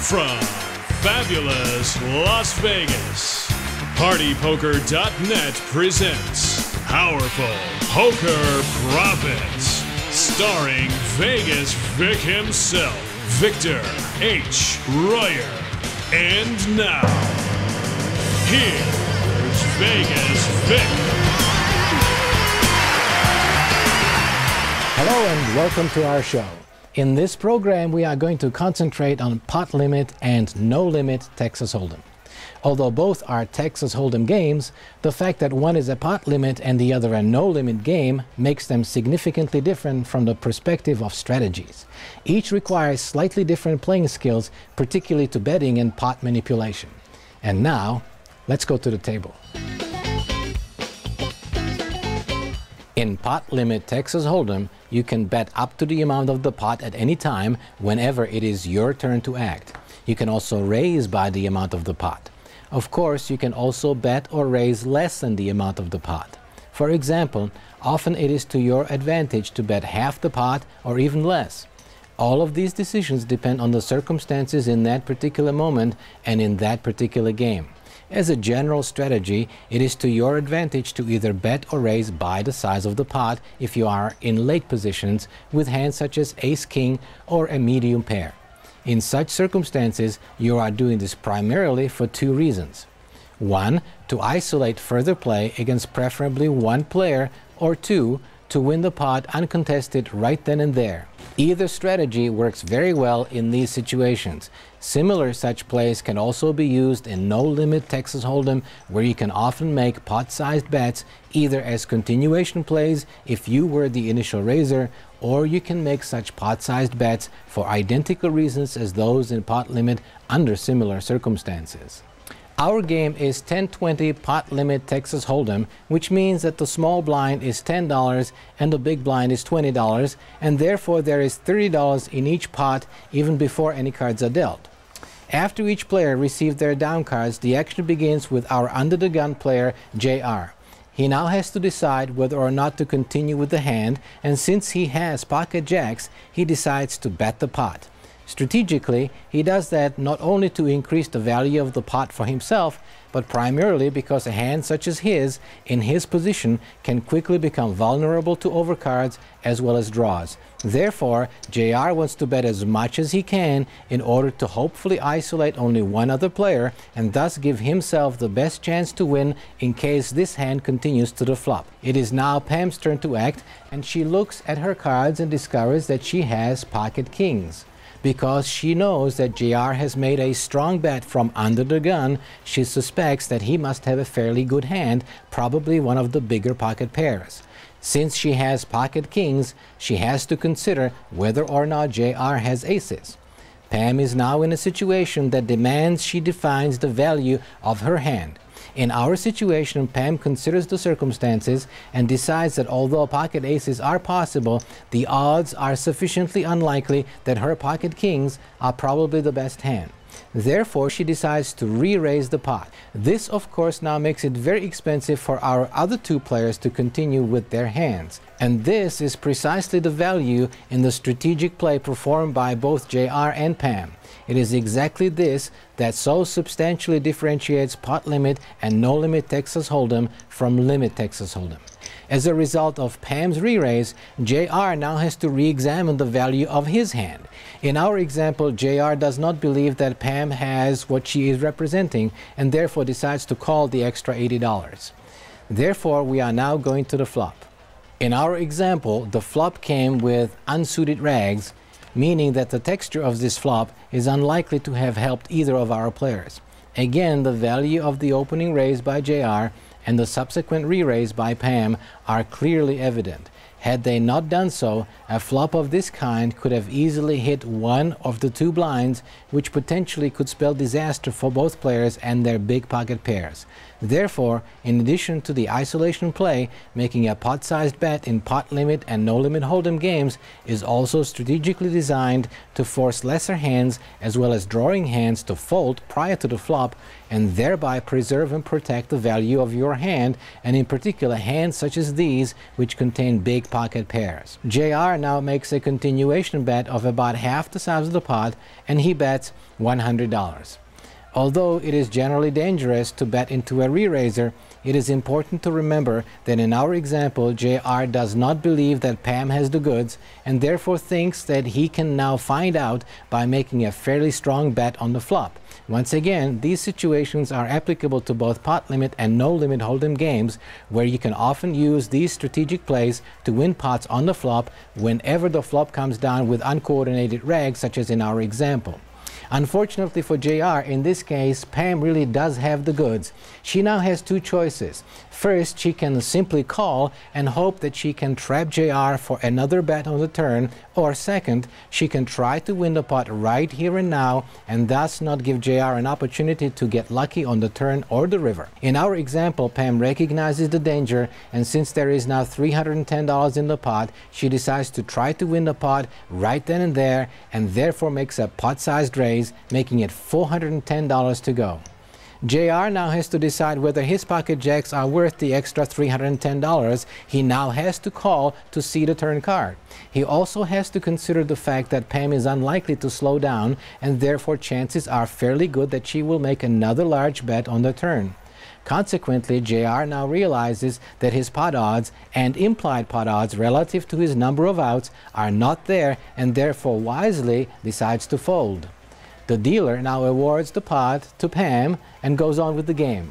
From fabulous Las Vegas, PartyPoker.net presents Powerful Poker Profits, starring Vegas Vic himself, Victor H. Royer. And now, here's Vegas Vic. Hello and welcome to our show. In this program, we are going to concentrate on pot limit and no limit Texas Hold'em. Although both are Texas Hold'em games, the fact that one is a pot limit and the other a no limit game makes them significantly different from the perspective of strategies. Each requires slightly different playing skills, particularly to betting and pot manipulation. And now, let's go to the table. In pot limit Texas Hold'em, you can bet up to the amount of the pot at any time whenever it is your turn to act. You can also raise by the amount of the pot. Of course, you can also bet or raise less than the amount of the pot. For example, often it is to your advantage to bet half the pot or even less. All of these decisions depend on the circumstances in that particular moment and in that particular game. As a general strategy, it is to your advantage to either bet or raise by the size of the pot if you are in late positions with hands such as ace-king or a medium pair. In such circumstances, you are doing this primarily for two reasons. One, to isolate further play against preferably one player, or two, to win the pot uncontested right then and there. Either strategy works very well in these situations. Similar such plays can also be used in no-limit Texas Hold'em, where you can often make pot-sized bets either as continuation plays if you were the initial raiser, or you can make such pot-sized bets for identical reasons as those in pot limit under similar circumstances. Our game is 10-20 pot limit Texas Hold'em, which means that the small blind is $10 and the big blind is $20, and therefore there is $30 in each pot even before any cards are dealt. After each player receives their down cards, the action begins with our under-the-gun player, JR. He now has to decide whether or not to continue with the hand, and since he has pocket jacks, he decides to bet the pot. Strategically, he does that not only to increase the value of the pot for himself, but primarily because a hand such as his, in his position, can quickly become vulnerable to overcards as well as draws. Therefore, JR wants to bet as much as he can in order to hopefully isolate only one other player and thus give himself the best chance to win in case this hand continues to the flop. It is now Pam's turn to act, and she looks at her cards and discovers that she has pocket kings. Because she knows that JR has made a strong bet from under the gun, she suspects that he must have a fairly good hand, probably one of the bigger pocket pairs. Since she has pocket kings, she has to consider whether or not JR has aces. Pam is now in a situation that demands she defines the value of her hand. In our situation, Pam considers the circumstances and decides that although pocket aces are possible, the odds are sufficiently unlikely that her pocket kings are probably the best hand. Therefore, she decides to re-raise the pot. This, of course, now makes it very expensive for our other two players to continue with their hands. And this is precisely the value in the strategic play performed by both JR and Pam. It is exactly this that so substantially differentiates pot limit and no limit Texas Hold'em from limit Texas Hold'em. As a result of Pam's re-raise, JR now has to re-examine the value of his hand. In our example, JR does not believe that Pam has what she is representing and therefore decides to call the extra $80. Therefore, we are now going to the flop. In our example, the flop came with unsuited rags, meaning that the texture of this flop is unlikely to have helped either of our players. Again, the value of the opening raise by JR and the subsequent re-raise by Pam are clearly evident. Had they not done so, a flop of this kind could have easily hit one of the two blinds, which potentially could spell disaster for both players and their big pocket pairs. Therefore, in addition to the isolation play, making a pot-sized bet in pot limit and no-limit hold'em games is also strategically designed to force lesser hands as well as drawing hands to fold prior to the flop and thereby preserve and protect the value of your hand, and in particular hands such as these which contain big pocket pairs. JR now makes a continuation bet of about half the size of the pot, and he bets $100. Although it is generally dangerous to bet into a re-raiser, it is important to remember that in our example, JR does not believe that Pam has the goods and therefore thinks that he can now find out by making a fairly strong bet on the flop. Once again, these situations are applicable to both pot limit and no limit hold'em games, where you can often use these strategic plays to win pots on the flop whenever the flop comes down with uncoordinated rags, such as in our example. Unfortunately for JR, in this case, Pam really does have the goods. She now has two choices. First, she can simply call and hope that she can trap JR for another bet on the turn, or second, she can try to win the pot right here and now and thus not give JR an opportunity to get lucky on the turn or the river. In our example, Pam recognizes the danger, and since there is now $310 in the pot, she decides to try to win the pot right then and there, and therefore makes a pot-sized raise, making it $410 to go. JR now has to decide whether his pocket jacks are worth the extra $310. He now has to call to see the turn card. He also has to consider the fact that Pam is unlikely to slow down, and therefore chances are fairly good that she will make another large bet on the turn. Consequently, JR now realizes that his pot odds and implied pot odds relative to his number of outs are not there, and therefore wisely decides to fold. The dealer now awards the pot to Pam and goes on with the game.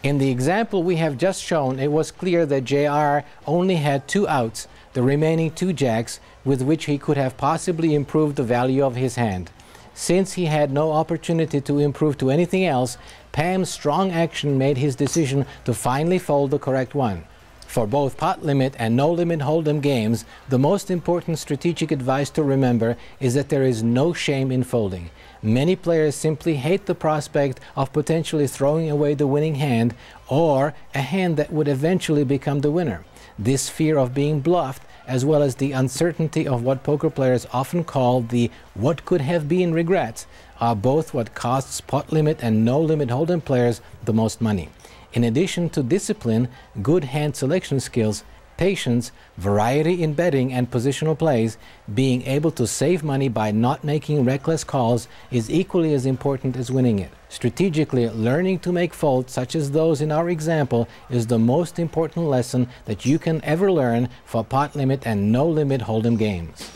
In the example we have just shown, it was clear that JR only had two outs, the remaining two jacks, with which he could have possibly improved the value of his hand. Since he had no opportunity to improve to anything else, Pam's strong action made his decision to finally fold the correct one. For both pot limit and no limit hold'em games, the most important strategic advice to remember is that there is no shame in folding. Many players simply hate the prospect of potentially throwing away the winning hand, or a hand that would eventually become the winner. This fear of being bluffed, as well as the uncertainty of what poker players often call the what could have been regrets, are both what costs pot limit and no limit hold'em players the most money. In addition to discipline, good hand selection skills, patience, variety in betting and positional plays, being able to save money by not making reckless calls is equally as important as winning it. Strategically, learning to make folds such as those in our example is the most important lesson that you can ever learn for pot limit and no limit hold'em games.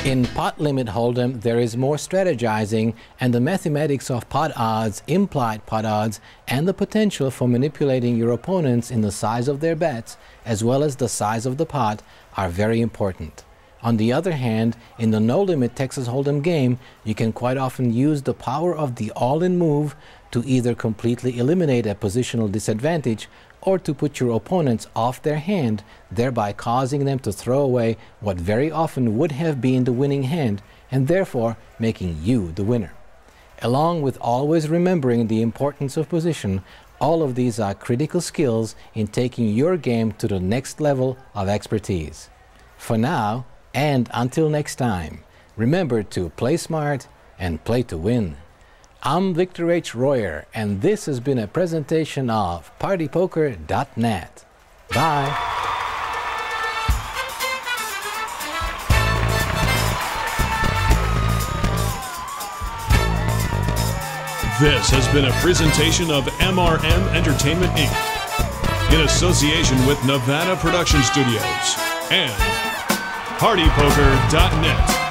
In pot limit hold'em, there is more strategizing, and the mathematics of pot odds, implied pot odds, and the potential for manipulating your opponents in the size of their bets, as well as the size of the pot, are very important. On the other hand, in the no-limit Texas Hold'em game, you can quite often use the power of the all-in move to either completely eliminate a positional disadvantage or to put your opponents off their hand, thereby causing them to throw away what very often would have been the winning hand, and therefore making you the winner. Along with always remembering the importance of position, all of these are critical skills in taking your game to the next level of expertise. For now, and until next time, remember to play smart and play to win. I'm Victor H. Royer, and this has been a presentation of PartyPoker.net. Bye. This has been a presentation of MRM Entertainment Inc. in association with Nevada Production Studios and PartyPoker.net.